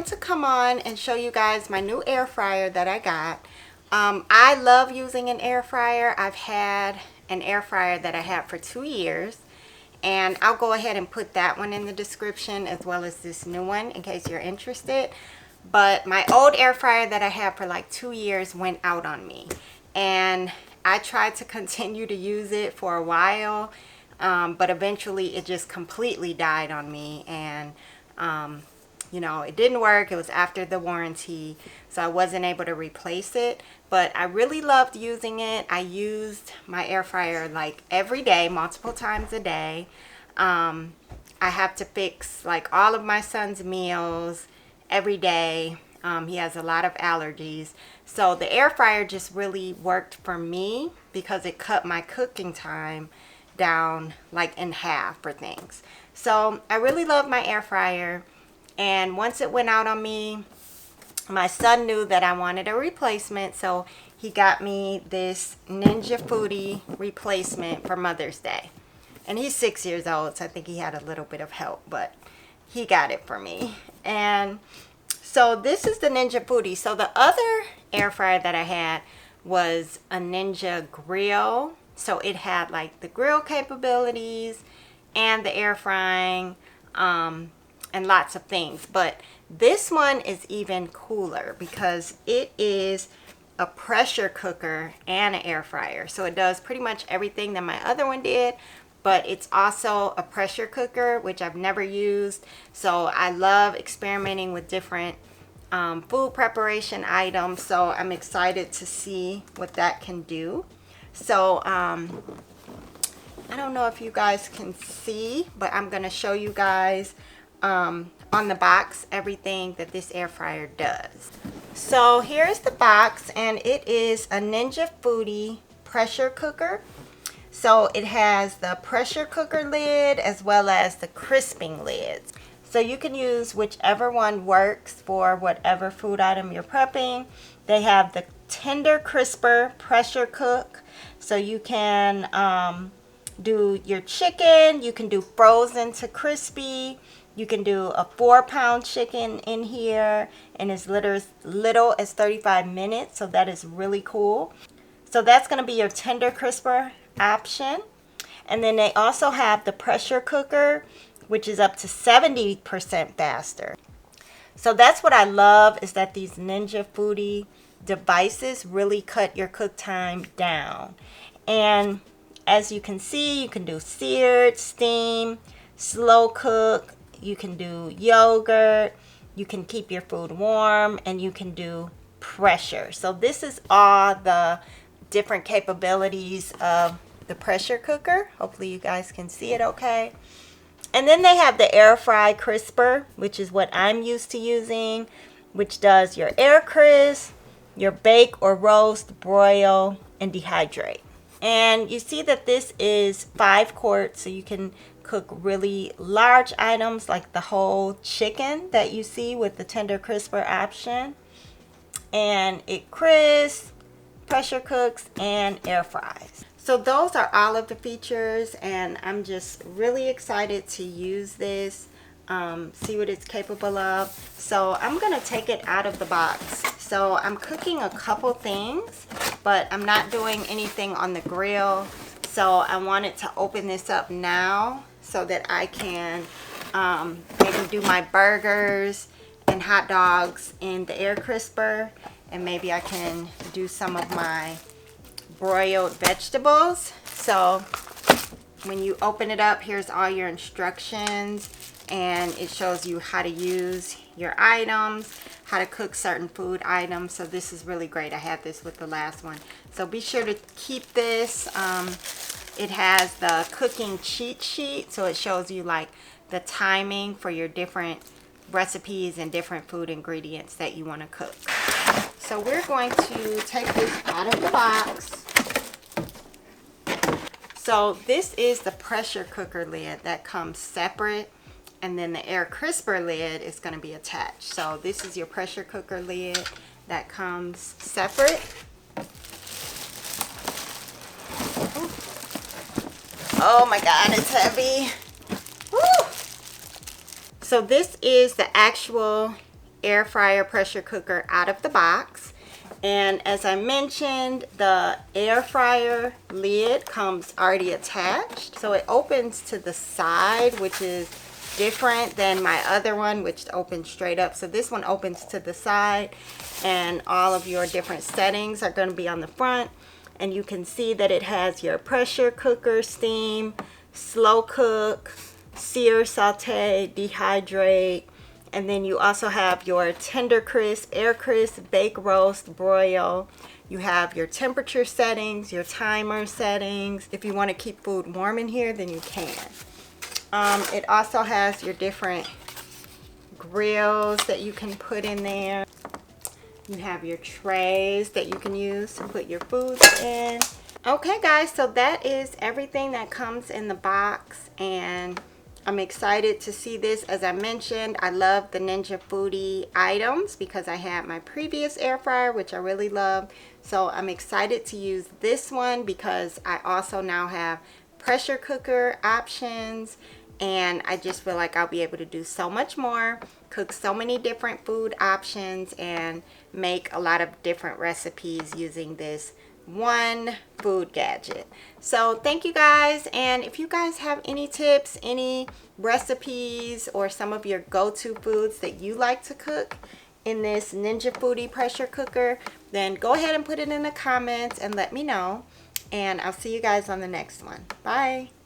wanted to come on and show you guys my new air fryer that I got. I love using an air fryer. I've had an air fryer that I had for 2 years, and I'll go ahead and put that one in the description as well as this new one in case you're interested. But my old air fryer that I had for like 2 years went out on me, and I tried to continue to use it for a while, but eventually it just completely died on me, and you know, it didn't work. It was after the warranty, so I wasn't able to replace it. But I really loved using it. I used my air fryer like every day, multiple times a day. I have to fix like all of my son's meals every day. He has a lot of allergies, so the air fryer just really worked for me because it cut my cooking time down like in half for things. So I really love my air fryer, and once it went out on me, my son knew that I wanted a replacement, so he got me this Ninja Foodi replacement for Mother's Day. And he's 6 years old, so I think he had a little bit of help, but he got it for me. And so this is the Ninja Foodi. So the other air fryer that I had was a Ninja Grill. So it had like the grill capabilities and the air frying and lots of things. But this one is even cooler because it is a pressure cooker and an air fryer. So it does pretty much everything that my other one did, but it's also a pressure cooker, which I've never used. So I love experimenting with different food preparation items. So I'm excited to see what that can do. So I don't know if you guys can see, but I'm going to show you guys on the box everything that this air fryer does. So here's the box, and it is a Ninja Foodi pressure cooker. So it has the pressure cooker lid as well as the crisping lids. So you can use whichever one works for whatever food item you're prepping. They have the tender crisper pressure cook, so you can do your chicken, you can do frozen to crispy, you can do a 4-pound chicken in here in as little as 35 minutes, so that is really cool. So that's going to be your tender crisper option. And then they also have the pressure cooker, which is up to 70% faster. So that's what I love, is that these Ninja Foodi devices really cut your cook time down. And as you can see, you can do seared, steam, slow cook, you can do yogurt, you can keep your food warm, and you can do pressure. So this is all the different capabilities of the pressure cooker. Hopefully you guys can see it okay. And then they have the air fry crisper, which is what I'm used to using, which does your air crisp, your bake or roast, broil, and dehydrate. And you see that this is 5 quarts, so you can cook really large items like the whole chicken that you see with the tender crisper option. And it crisps, pressure cooks, and air fries. So those are all of the features, and I'm just really excited to use this, see what it's capable of. So I'm gonna take it out of the box. So I'm cooking a couple things, but I'm not doing anything on the grill. So I wanted to open this up now so that I can maybe do my burgers and hot dogs in the air crisper, and maybe I can do some of my broiled vegetables. So when you open it up, here's all your instructions, and it shows you how to use your items, how to cook certain food items. So this is really great. I had this with the last one, so be sure to keep this. It has the cooking cheat sheet, so it shows you like the timing for your different recipes and different food ingredients that you want to cook. So we're going to take this out of the box. So this is the pressure cooker lid that comes separate, and then the air crisper lid is going to be attached. So this is your pressure cooker lid that comes separate. Oh my God, it's heavy. Woo! So this is the actual air fryer pressure cooker out of the box. And as I mentioned, the air fryer lid comes already attached. So it opens to the side, which is different than my other one, which opens straight up. So this one opens to the side, and all of your different settings are going to be on the front. And you can see that it has your pressure cooker, steam, slow cook, sear, saute, dehydrate. And then you also have your tender crisp, air crisp, bake, roast, broil. You have your temperature settings, your timer settings. If you want to keep food warm in here, then you can. It also has your different grills that you can put in there. You have your trays that you can use to put your foods in. Okay guys, so that is everything that comes in the box, and I'm excited to see this. As I mentioned, I love the Ninja Foodi items because I had my previous air fryer, which I really love. So I'm excited to use this one because I also now have pressure cooker options, and I just feel like I'll be able to do so much more, cook so many different food options, and make a lot of different recipes using this one food gadget. So thank you guys, and if you guys have any tips, any recipes, or some of your go-to foods that you like to cook in this Ninja Foodi pressure cooker, then go ahead and put it in the comments and let me know, and I'll see you guys on the next one. Bye.